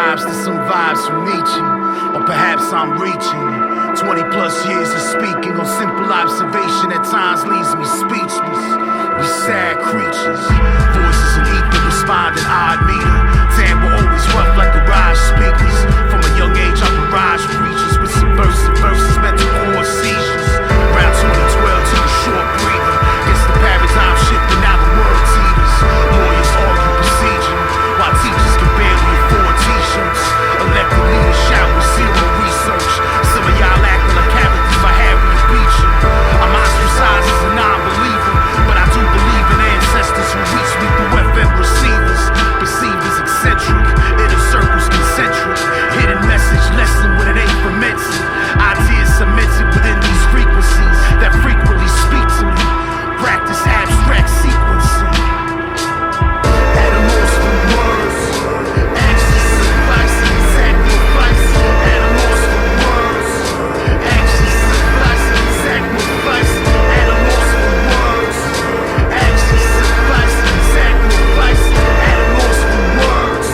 vibes to some vibes from Nietzsche. Or perhaps I'm reaching 20 plus years of speaking on simple observation at times leaves me speechless. We sad creatures, voices in ether respond in odd meter. Timbre always rough like garage speakers. From a young age I barrage preachers with subversive verses meant to cause seizures. Around 2012 took a short breather. Guess the paradigm shifted, now the world teeters. Lawyers argue procedure, while teachers can barely afford t-shirts. Elected leaders shout with zero research. Some of y'all acting like characters by Harriet Beecher. I'm ostracized as a non-believer, but I do believe in ancestors who reach me through FM receivers. Perceived as eccentric, inner circles concentric. Hidden message lesson when it ain't fermented. Ideas cemented within these frequencies that frequently speak to me. Practice abstract sequencing. At a loss for words. Actions suffice and sacrifice. At a loss for words. Actions suffice and sacrifice. At a loss for words. Actions suffice and sacrifice. At a loss for words.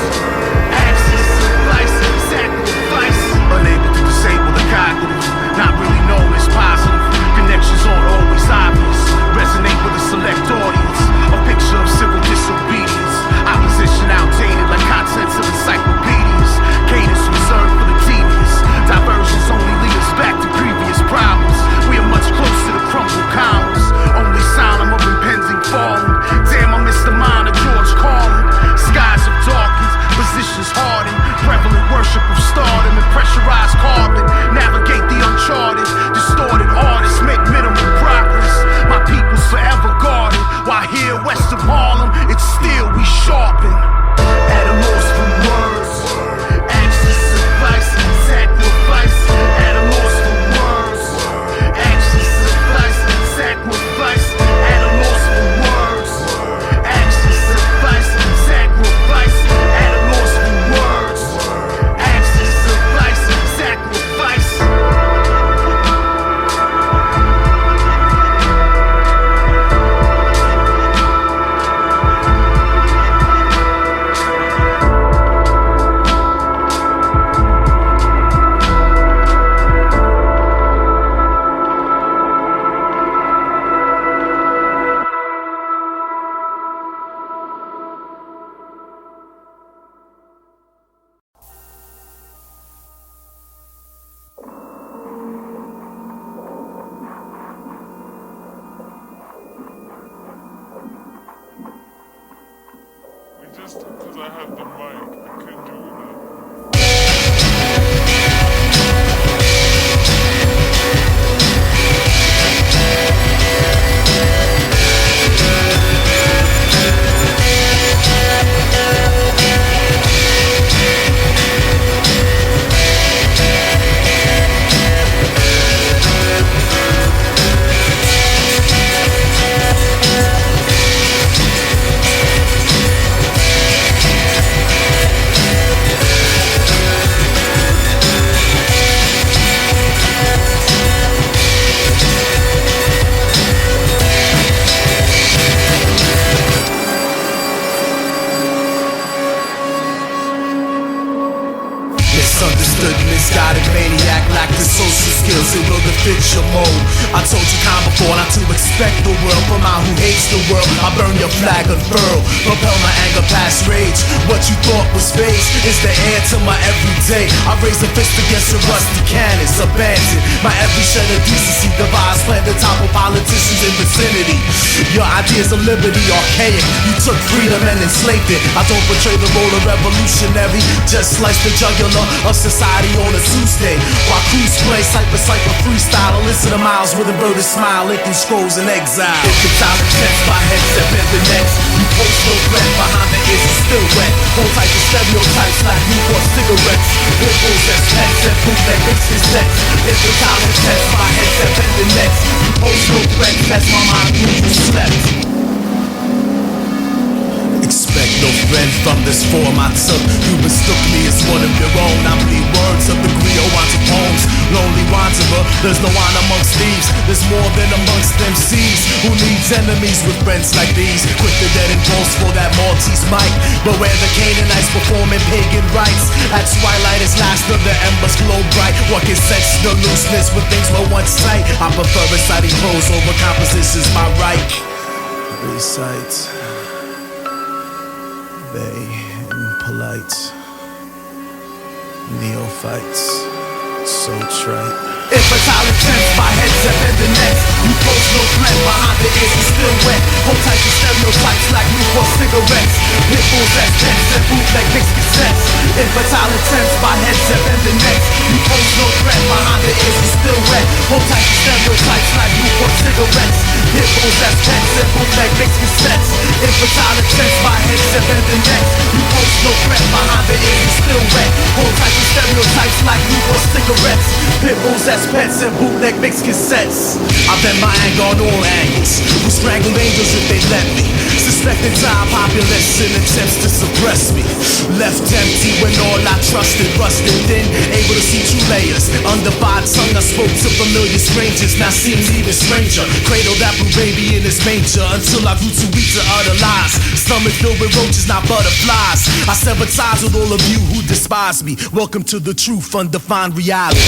Actions suffice and sacrifice. Unable to disable the cognitive, not really known as positive. Connections aren't always obvious. Resonate with a select audience. A picture of civil disobedience. Opposition outdated like contents of encyclopedias. Cadence reserved for the devious. Diversions only lead us back to previous problems. We are much closer to crumbled commas. Only solemn of impending falling. Damn, I missed the mind of George Carlin. Skies have darkened, positions hardened. Prevalent worship of stardom and pressurized carbon. Navigate the uncharted. Distorted artists make minimal progress. My people's forever guarded. While here west of Harlem, it's still we sharpen. At a loss for words. Actions suffice and sacrifice. At a loss for words. Actions suffice and sacrifice. At a loss for words. Actions suffice and sacrifice. At a loss for words. Actions suffice and sacrifice. Just because I had the mic, I couldn't do without. Misunderstood, misguided maniac, lack the social skills, it will defeat your mode. I told you kind before not to expect the world from out who hates the world. I burn your flag unfurl, propel my anger past rage. What you thought was face is the air to my everyday. I raise a fist against a rusty cannons, abandoned. My every shred of decency devised, plan to topple politicians in vicinity. Your ideas of liberty archaic, you took freedom and enslaved it. I don't portray the role of revolutionary, just slice the jugular of society on a Tuesday. While crews play cypher freestyle, I listen to Miles with inverted smile, licking scrolls in exile. If the time intense, my headset bent the next. You post no threat, behind the ears is still wet. Whole type of stereotypes like Newport cigarettes. Ripples as pets and proof that makes his sex. If the time intense, my headset bent the next. You post no threat, that's my mind grew, you slept. Expect no friend from this form I took. You mistook me as one of your own. I bleed words of the griot onto poems. Lonely wanderer, There's no honor amongst thieves, there's more than amongst MCs. Who needs enemies with friends like these? Quick to dead and boast for that Maltese mic. But where the Canaanites performing pagan rites, at twilight is last of the embers glow bright. What can sense the looseness when things were once tight? I prefer reciting prose over compositions by right. Recite, they impolite neophytes, so trite. Infantile intents, my head's up in the nets. You post no threat, behind the ears is still wet. Hold tight to stereotypes like Newport cigarettes. Pitbulls as pets and bootleg mix cassettes. Infantile intents, my head's up in the nets. You post no threat, behind the ears is still wet. Hold tight to stereotypes like Newport cigarettes. Pitbulls as pets and bootleg mix cassettes. Infantile intents, my head's up in the nets. You post no threat, behind the ears is still wet. Hold tight to stereotypes like Newport cigarettes. Pitbulls as pets and bootleg mix cassettes. I vent my anger on all angles. Who strangled angels if they let me? Suspected time populace in attempts to suppress me. Left empty when all I trusted rusted thin. Able to see true layers. Undefined tongue I spoke to familiar strangers. Now seems even stranger. Cradled that blue baby in his manger until I grew too weak to utter lies. Stomach filled with roaches, not butterflies. I sever ties with all of you who despise me. Welcome to the truth, undefined reality.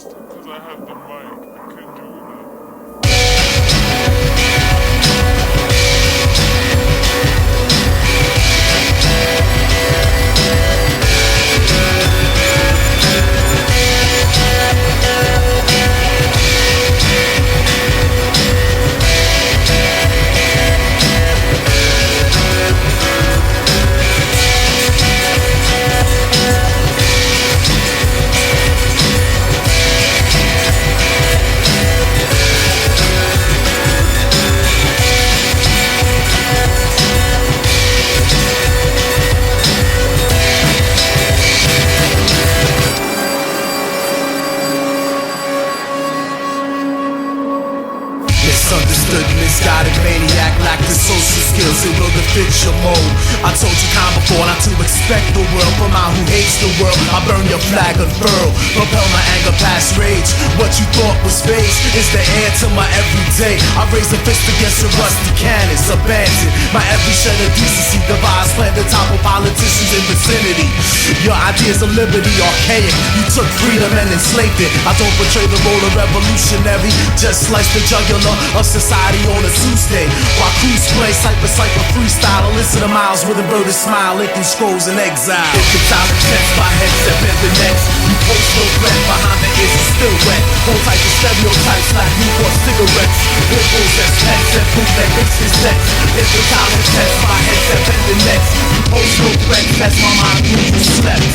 just because I had the mic, I couldn't do that. Misunderstood, misguided maniac, lack the social skills, it will defeat your mode. I told you kind before not to expect the world from out who hates the world. I burn your flag unfurl, propel my anger past rage. What you thought was phase is the air to my everyday. I raise a fist against your rusty cannons, abandoned. My every shred of decency, devise plan to topple politicians in vicinity. Your ideas of liberty archaic, you took freedom and enslaved it. I don't portray the role of revolutionary, just slice the jugular of society on a Tuesday. While crews play cypher freestyle, I listen to Miles with a birdie smile, licking scrolls in exile. If it's out of chest, my headset bent the next. You post no threat, behind the ears is still wet. Whole type of stereotypes like Newport cigarettes. Ripples as pets and bootleg mixed cassettes. If it's out of chest, my headset bent the next. You post no threat, that's my mind grew, you slept.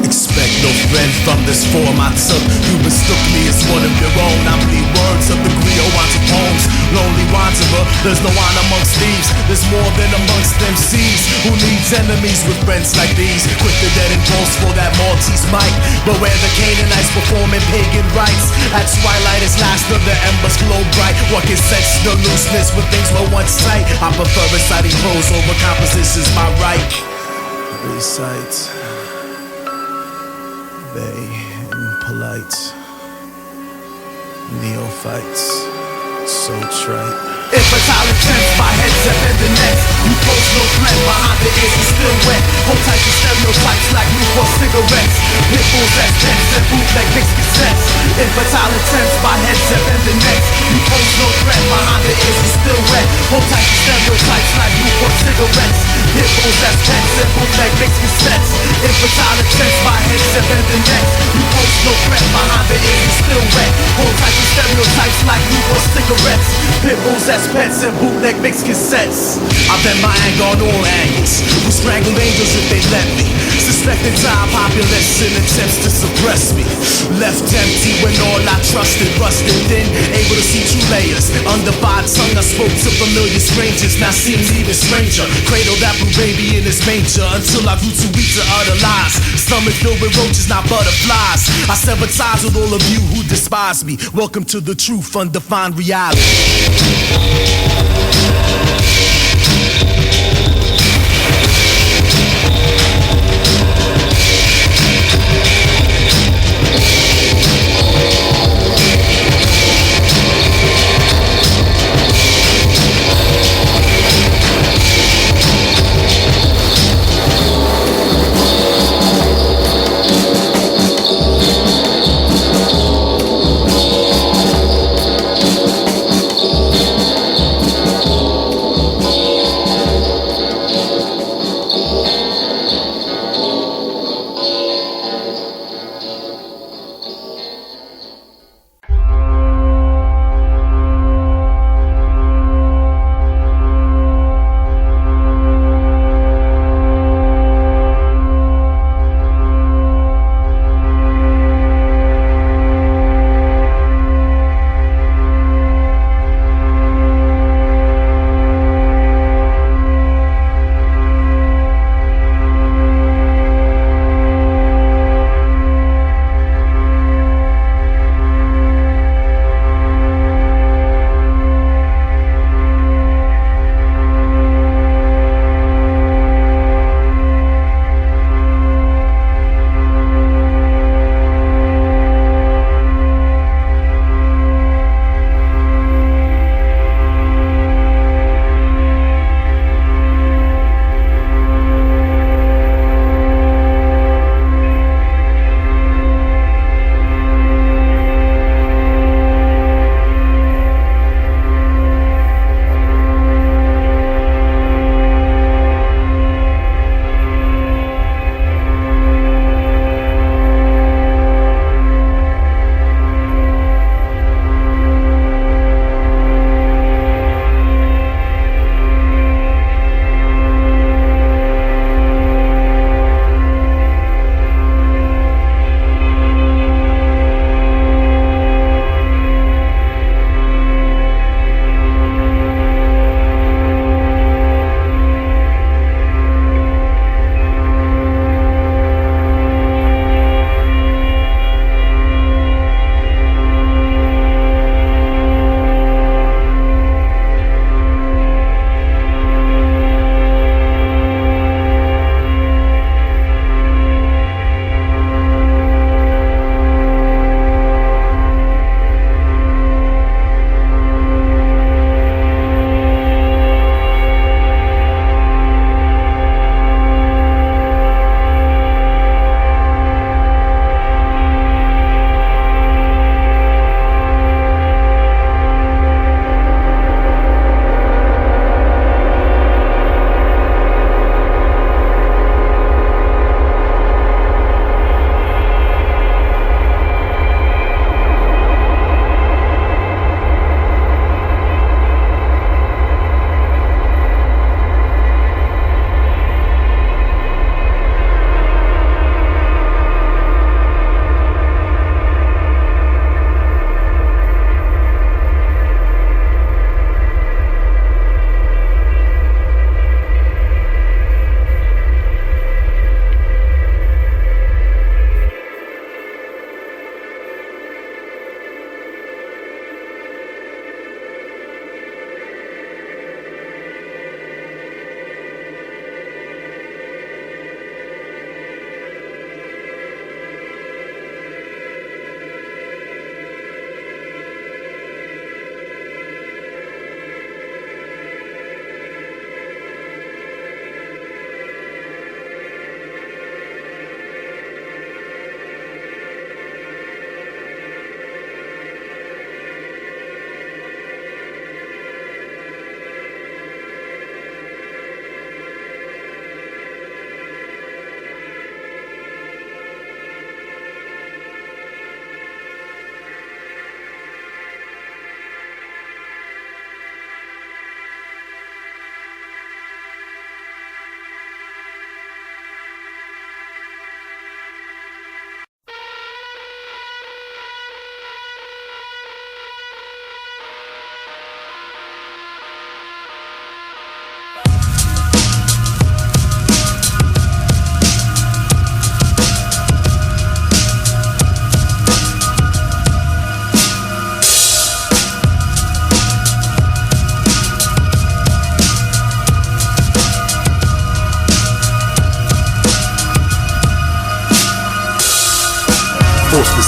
Expect no friend from this form I took. You mistook me as one of your own. I bleed words of the griot onto poems. Lonely wanderer, there's no one amongst thieves. There's more than amongst MCs. Who needs enemies with friends like these? Quick to dead impulse for that Maltese mic. But where the Canaanites performing pagan rites. At twilight as last of the embers glow bright. What can sense the looseness when things were once tight? I prefer reciting prose over compositions by right. Recite. They impolite neophytes, so trite. Infantile attempts, my headset and the next. You post no threat, behind the ears is still wet. Whole type of stereotypes like Newport cigarettes. Pitbulls as pets and bootleg mixed cassettes. Infantile attempts, my headset and the next. You post no threat, behind the ears is still wet. Whole type of stereotypes like Newport cigarettes. Pitbulls as pets and bootleg mixed cassettes. Infantile attempts, my headset and the next. You post no threat, behind the ears is still wet. Whole type of stereotypes like Newport cigarettes. Pitbulls as pets and bootleg mixed cassettes. I bend my anger on all angles. Who strangled angels if they let me? Suspected time populace in attempts to suppress me. Left empty when all I trusted rusted thin. Able to see true layers. Undivided tongue I spoke to familiar strangers. Now seems even stranger. Cradled that blue baby in his manger until I grew too weak to utter lies. Stomach filled with roaches, not butterflies. I sever ties with all of you who despise me. Welcome to the truth, undefined reality.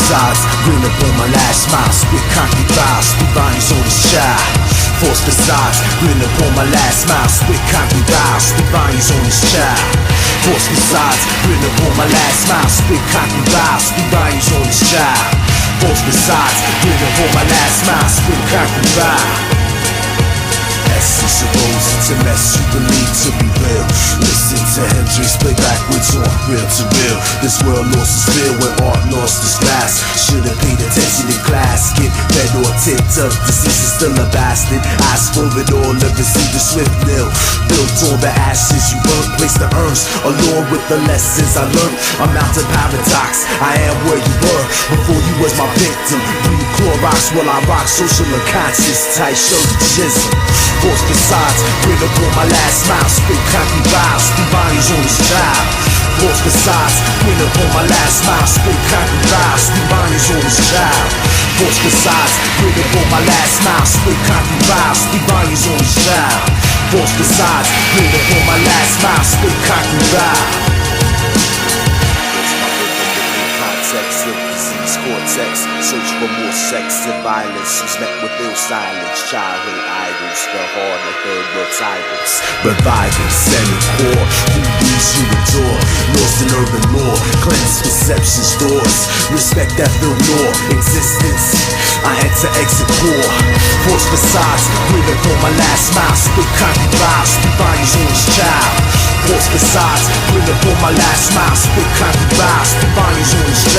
besides, grin upon my last smile. Spit concrete vibes, speed volumes on this child. Force besides, grin upon my last smile. Spit concrete vibes, speed volumes on this child. Force besides, grin upon my last smile. Spit concrete vibes, speed volumes on this child. Force besides, grin upon my last smile. Spit concrete vibes. Essence of rose to mess you believe to be real. Listen to Hendrix play backwards on real to real. This world lost its feel when art lost its glass. Should've paid attention in class. Get fed or tipped up, disease is still a bastard. Ask for it all, never see the swift nil. Built on the ashes you burnt, place the urns along with the lessons I learned. I'm not a paradox, I am where you were before you was my victim. Breathe Clorox while I rock social unconscious. Tight shirt and chisel. Force besides, bring up on my last smile. Spit concrete vibes, speed volumes on this child. Force besides, bring up on my last smile. Spit concrete vibes, speed volumes on this child. Force besides, bring up on my last smile. Spit concrete vibes, speed volumes on this child. Force besides, bring up on my last smile. Spit concrete vibes. Context of disease cortex. Search for more sex and violence. Who's met with ill silence. Childhood idols, the hard like third world tyrants. Reviving, semi-core. Who these you adore? Lost in urban lore. Cleanse perception's doors. Respect that film law. Existence. I enter exit core. Force besides. Bring up on my last smile. Spit concrete vibes. Speed volumes on this child. Force besides. Bring up on my last smile. Spit concrete vibes. Speed volumes on this child.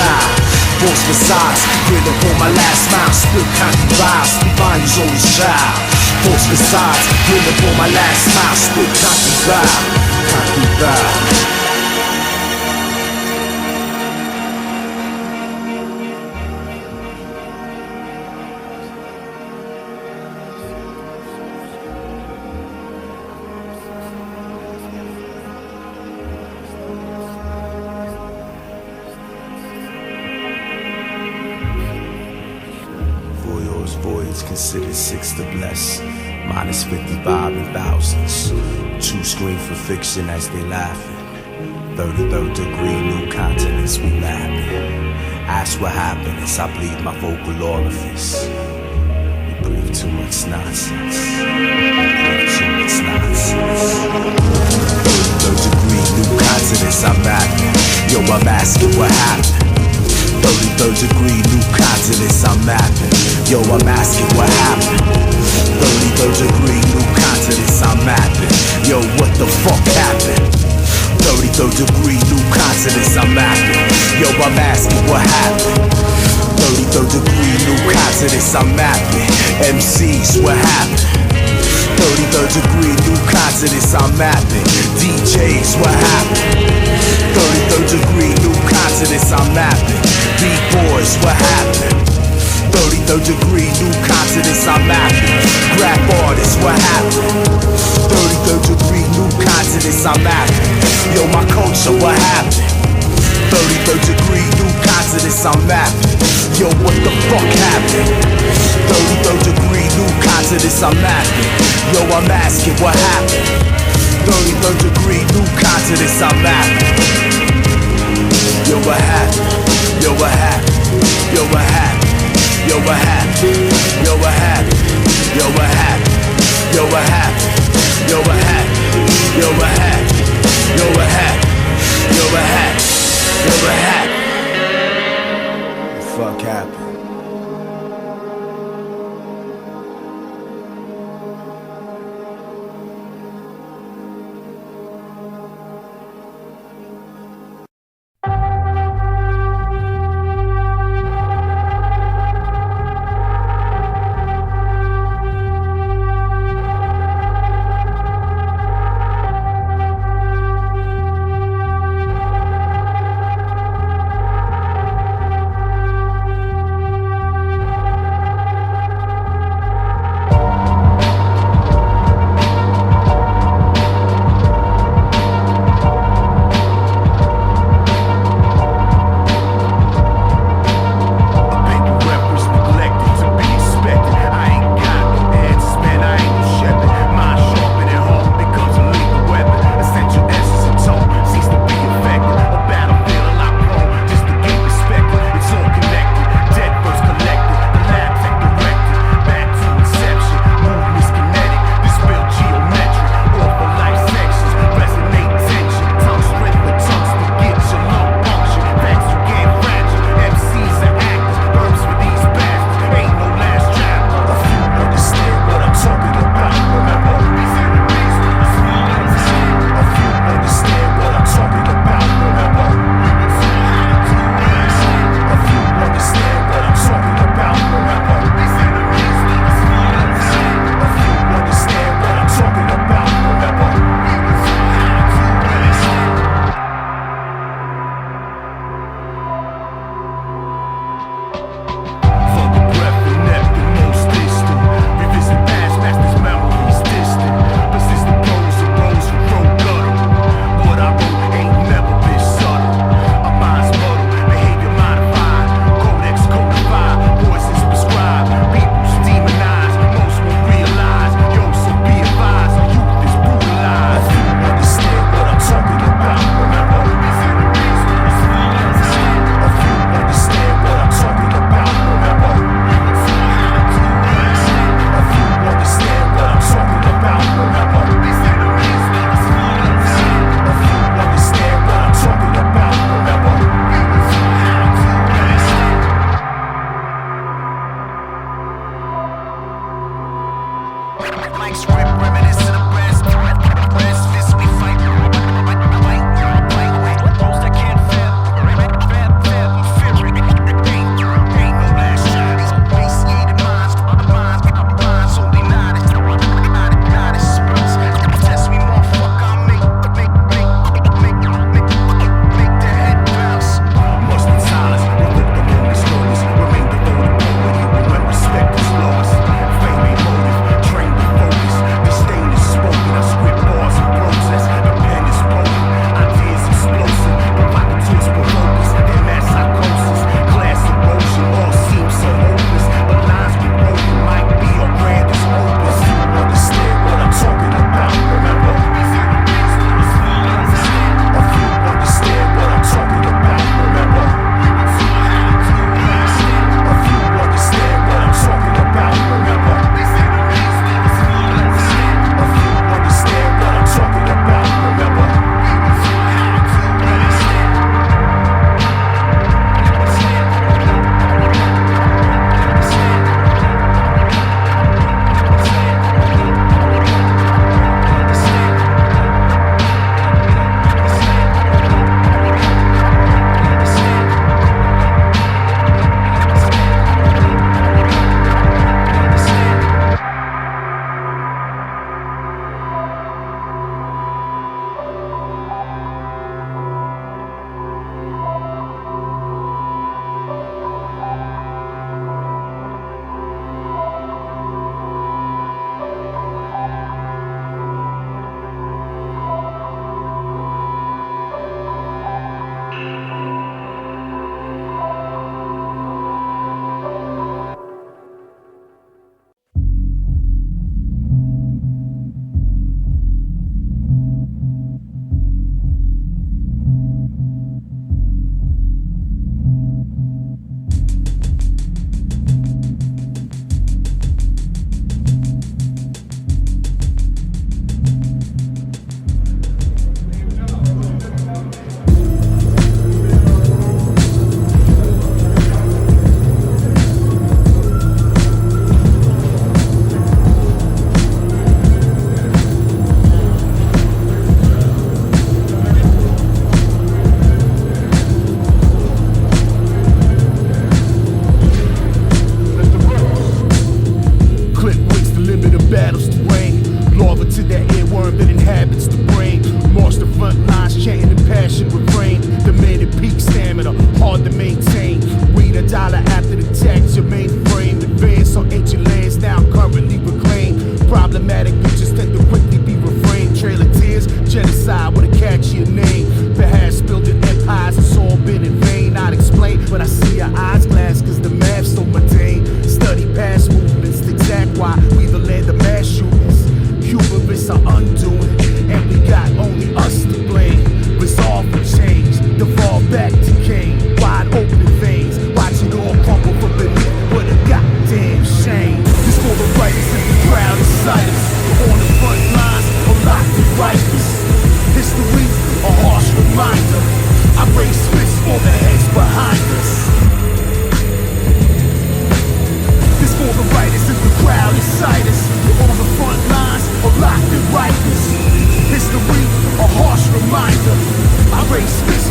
Force besides, grin upon my last smile. Spit concrete vibes, speed volumes on this child. Force besides, grin upon my last smile. Spit concrete vibes, concrete vibes. Considered 6 to bless, minus 55 in thousands. 2 scream for fiction as they laughing. 33rd degree, new continents we mapping. Ask what happened as I bleed my vocal orifice. We breathe too much nonsense. We breathe too much nonsense. 33rd degree, new continents I'm mapping. Yo, I'm asking what happened. 33rd degree, new continents I'm mapping. Yo, I'm asking what happened. 33rd degree, new continents I'm mapping. Yo, what the fuck happened? 33rd degree, new continents I'm mapping. Yo, I'm asking what happened. 33rd degree, new continents I'm mapping. MCs, what happened? 33rd degree, new continents I'm mapping. DJs, what happened? 33rd degree, new continents I'm mapping. B-boys, what happened? 33rd degree, new continents I'm mapping. Rap artists, what happened? 33rd degree, new continents I'm mapping. Yo, my culture, what happened? 33rd degree, new continents I'm mapping. Yo, what the fuck happened? 33rd degree, new continents I'm mapping. Yo, I'm asking what happened? 33rd degree, new continents I'm mapping. Yo, what happened? Yo, what happened? Yo, what happened? Yo, what happened? Yo, what happened? Yo, what happened? Yo, what happened? Yo, what happened? Yo, what happened? Yo, what happened? Yo, what happened? Yo, what happened? The fuck happened?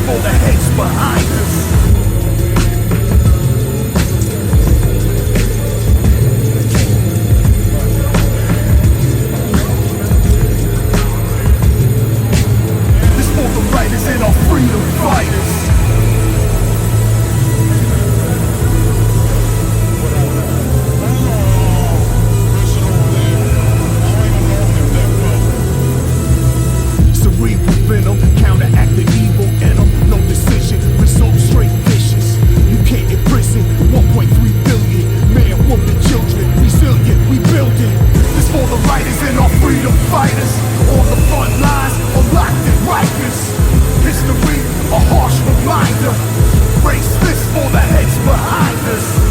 for the heads behind us. And our freedom fighters. Cerebral venom, counteract the evil in them. No decision, result straight vicious. You can't imprison 1.3 billion man, woman, children. Resilient, we build it. This for the writers and our freedom fighters. On the front lines, or locked in Rikers. History, a harsh reminder. Race this for the heads behind us.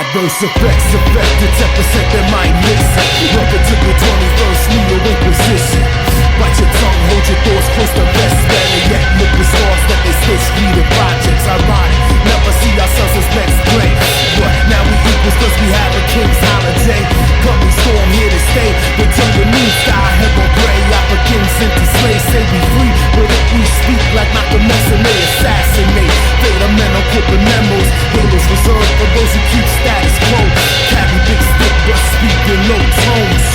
Adverse effects affect the 10% that might listen. Welcome to the 21st New style, heaven gray, Africans into slaves, say we free. But if we speak like Malcolm X and they assassinate, fatal men on corporate memos, halos reserved for those who keep status quo. Carry big stick but speak in low tones.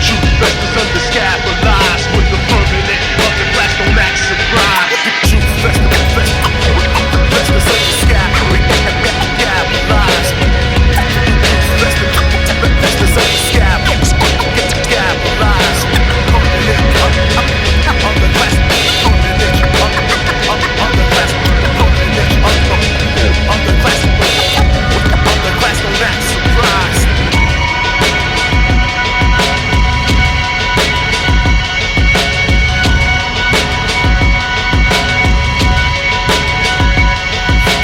Truth vectors underscabulized with the permanent underclass don't act surprised. Truth vectors underscabulized.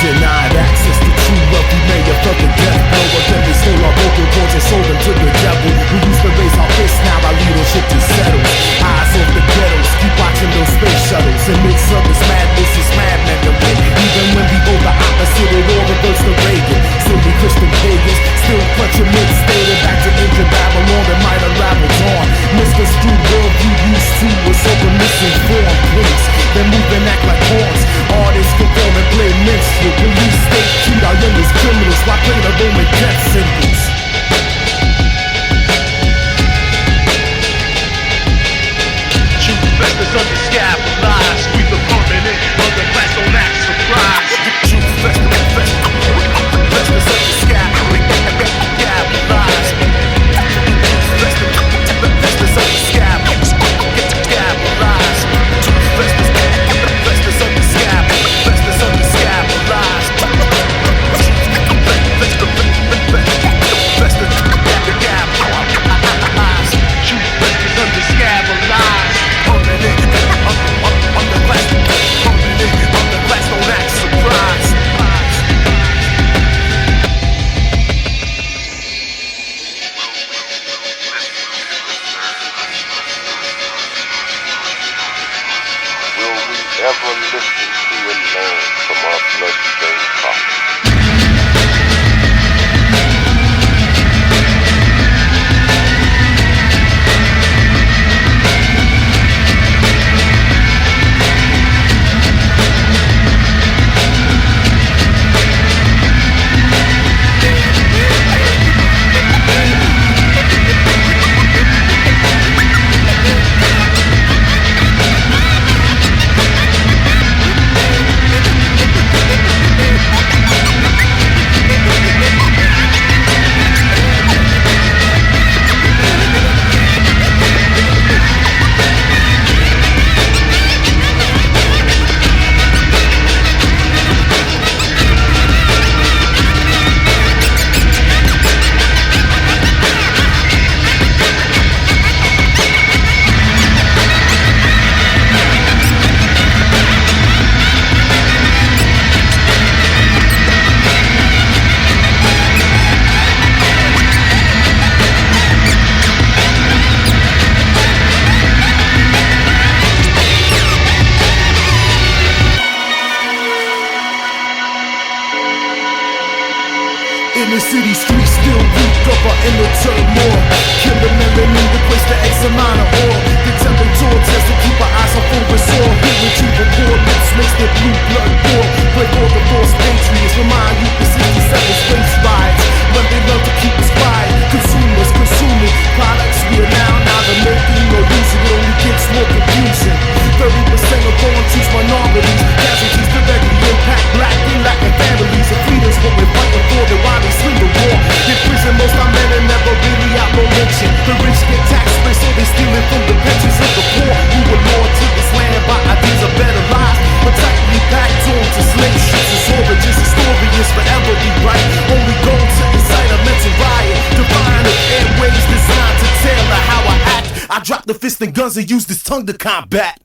Denied access to true love, we may have felt the death blow, but then they stole our vocal cords and sold them to the devil. We used to raise our fists, now our leadership just settles. Eyes off the ghettos, keep watching those space shuttles. In midst of this madness, is madmen to win. Even when we vote the opposite, it all reverts to Reagan. Still we Christian pagans, still clutching mid-stated back to ancient Babylon that might unravel on. Misconstrued worldview used to was over misinformed place. Then move and act like horns. Artists conform and play minstrel. Police state treat our youngest criminals while play the Roman death symbols. Truth vectors underscabulized. We the permanent underclass don't act surprised. Truth vectors underscabulized. In the city streets still weak up our inner turmoil. Kill the melanin, replace the X amount of oil. The temperature test to keep our eyes on full resort. Hearing cheap poor lips makes their blue blood boil. Break all the false patriots, remind you the 67 space riots. When they learn to keep us quiet, consumers consuming products we are now the making or using. It only gets more confusing. 30% are born to minorities. Casualties directly impact black and Latin families. And freedom's what we're fighting for, then why they swing the war. In prison, most our men are never really out no lynching. The rich get tax free, so they stealing from the pensions of the poor. Who were lord to this land by ideas of better lives. But tightly packed on to slave ships. It's origins, the story is forever be right. Only go to incite a mental riot. Divine of airways designed to tailor how I act. I drop the fist and guns and use this tongue to combat.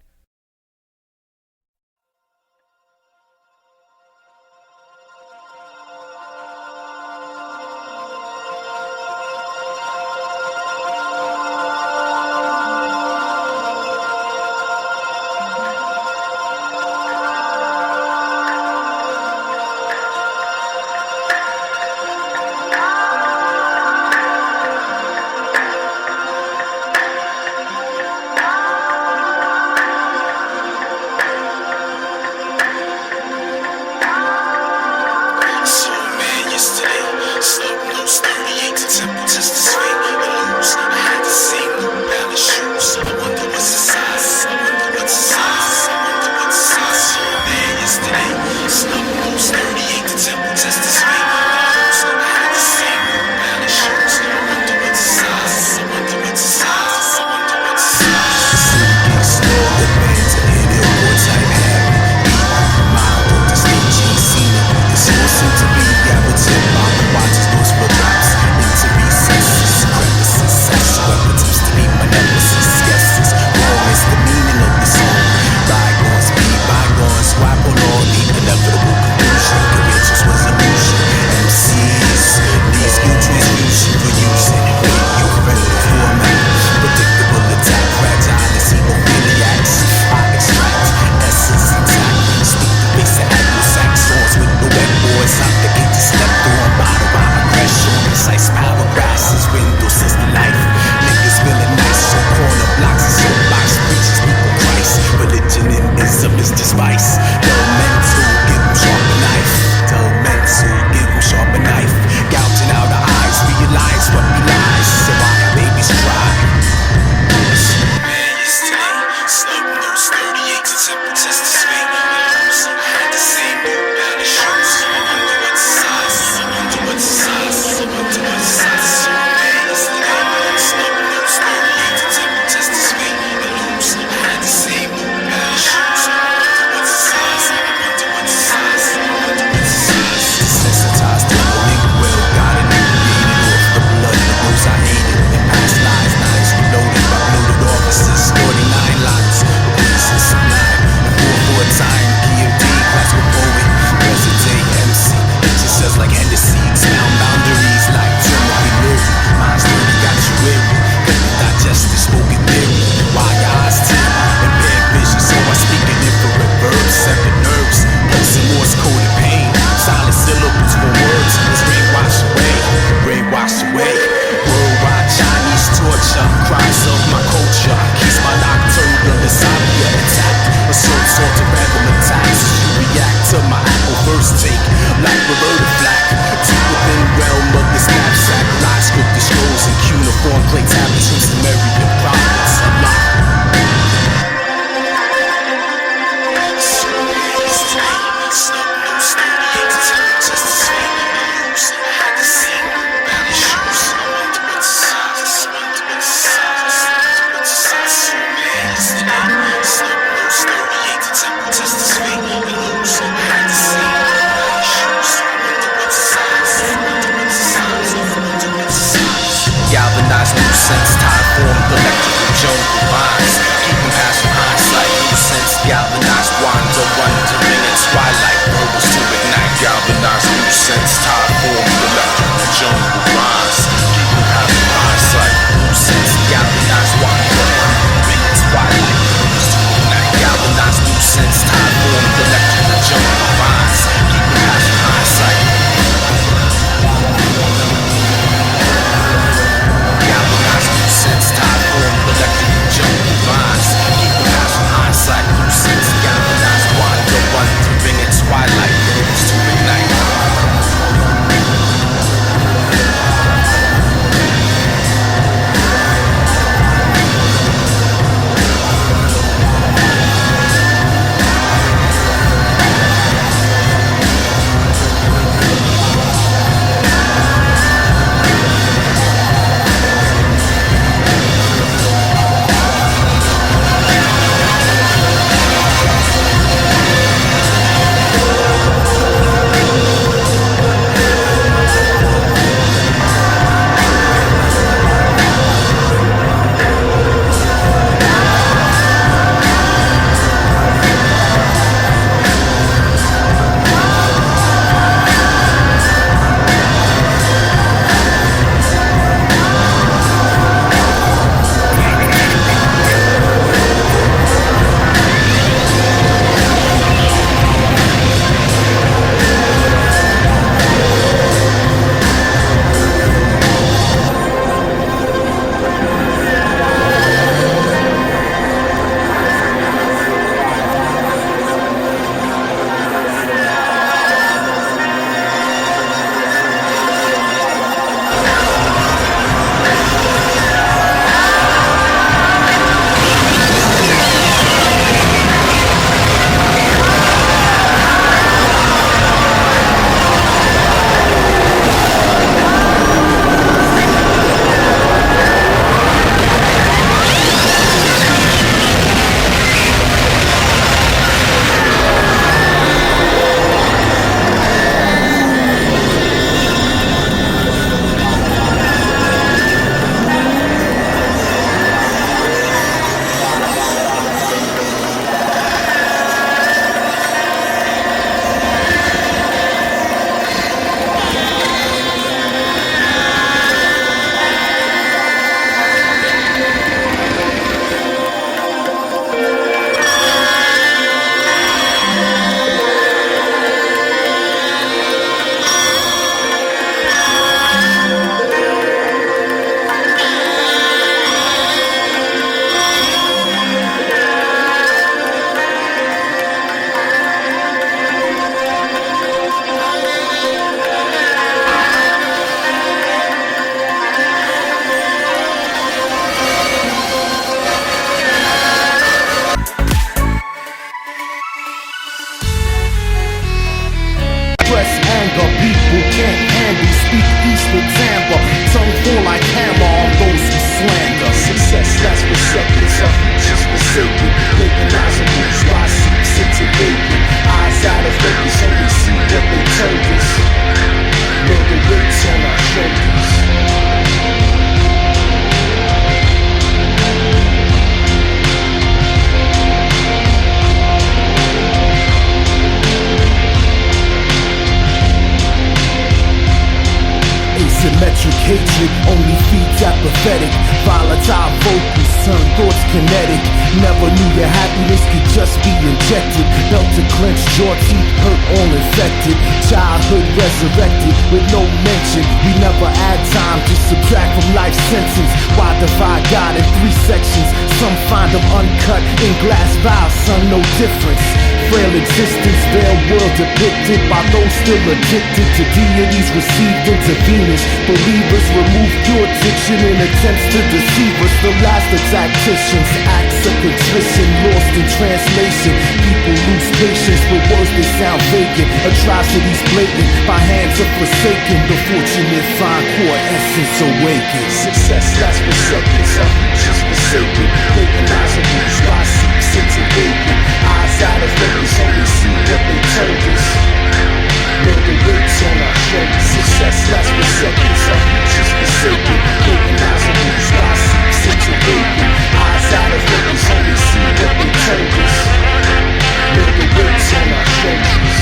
Symmetric hatred only feeds apathetic. Volatile vocals turn thoughts kinetic. Never knew your happiness could just be injected. Belt to clench, jaw teeth hurt, all infected. Childhood resurrected with no mention. We never add time to subtract from life's sentence. Why divide God in 3 sections? Some find them uncut in glass vials, son, no difference. Frail existence, veiled world depicted by those still addicted to deities received intravenous. Believers remove pure diction in attempts to deceive us. The last of tacticians, acts of contrition lost in translation. People lose patience with words that sound vacant. Atrocities blatant by hands of forsaken. The fortunate find core essence awakened. Success lasts for seconds, some just forsaken. Recognizable by seeks into vacant. Eyes out of focus, only see what they told us. Murder waits on our shoulders. Success lasts for seconds, some just forsaken. Recognizable by seeks into vacant. Eyes out of focus, only see what they told us. Murder waits on our shoulders.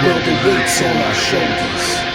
World awaits on our shoulders.